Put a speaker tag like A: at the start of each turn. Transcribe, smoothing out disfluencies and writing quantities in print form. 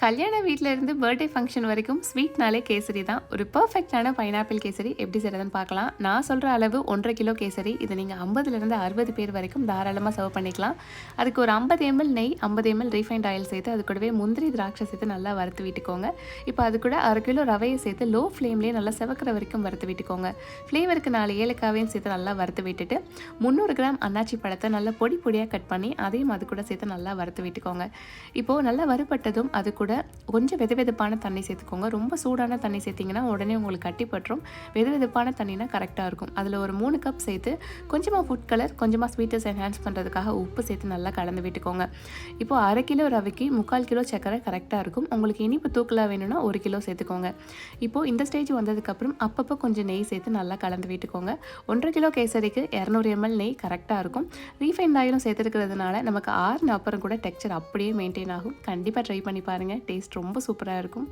A: கல்யாண வீட்ல இருந்து பர்த்டே ஃபங்க்ஷன் வரைக்கும் ஸ்வீட்னாலே கேசரி தான். ஒரு பெர்ஃபெக்ட்டான பைனாப்பிள் கேசரி எப்படி செய்றதுன்னு பார்க்கலாம். நான் சொல்ற அளவு 1 1/2 கிலோ கேசரி. இத நீங்க 50லிருந்து 60 பேர் வரைக்கும் தாராளமா சர்வ் பண்ணிக்கலாம். அதுக்கு ஒரு 50 ml நெய், 50 ml ரீஃபைண்ட் ஆயில் சேர்த்து அது கூடவே முந்திரி, திராட்சை சேர்த்து நல்லா வறுத்து விட்டுக்கோங்க. இப்போ அது கூட 1/2 கிலோ ரவையை சேர்த்து லோ ஃப்ளேம்லேயே நல்லா செவக்கிற வரைக்கும் வறுத்து விட்டுக்கோங்க. ஃப்ளேவருக்கு 4 ஏலக்காவையும் சேர்த்து நல்லா வறுத்து விட்டுட்டு 300 கிராம் அன்னாச்சி பழத்தை நல்லா பொடி பொடியாக கட் பண்ணி அதையும் அது கூட சேர்த்து நல்லா வறுத்து விட்டுக்கோங்க. இப்போது நல்லா வறுபட்டதும் அது கூட கொஞ்சம் வெதுவெதுப்பான தண்ணி சேர்த்துக்கோங்க. ரொம்ப சூடான தண்ணி சேர்த்திங்கன்னா உடனே உங்களுக்கு கட்டிப்பட்டுரும். வெதுவெதுப்பான தண்ணினா கரெக்டாக இருக்கும். அதில் ஒரு 3 கப் சேர்த்து கொஞ்சமாக ஃபுட் கலர், கொஞ்சமாக ஸ்வீட்டஸ் என்ஹான்ஸ் பண்ணுறதுக்காக உப்பு சேர்த்து நல்லா கலந்து விட்டுக்கோங்க. இப்போது 1/2 கிலோ ரவைக்கு 3/4 கிலோ சர்க்கரை கரெக்டாக இருக்கும். உங்களுக்கு இனிப்பு தூக்கலாக வேணும்னா 1 கிலோ சேர்த்துக்கோங்க. இப்போது இந்த ஸ்டேஜ் வந்ததுக்கப்புறம் அப்பப்போ கொஞ்சம் நெய் சேர்த்து நல்லா கலந்து விட்டுக்கோங்க. 1 1/2 கிலோ கேசரிக்கு 200 ml நெய் கரெக்டாக இருக்கும். ரீஃபைண்ட் ஆயிலும் சேர்த்துருக்கிறதுனால நமக்கு ஆறுன அப்புறம் கூட டெக்ஸ்சர் அப்படியே மெயின்டைன் ஆகும். கண்டிப்பாக ட்ரை பண்ணி பாருங்கள். டேஸ்ட் ரொம்ப சூப்பராக இருக்கும்.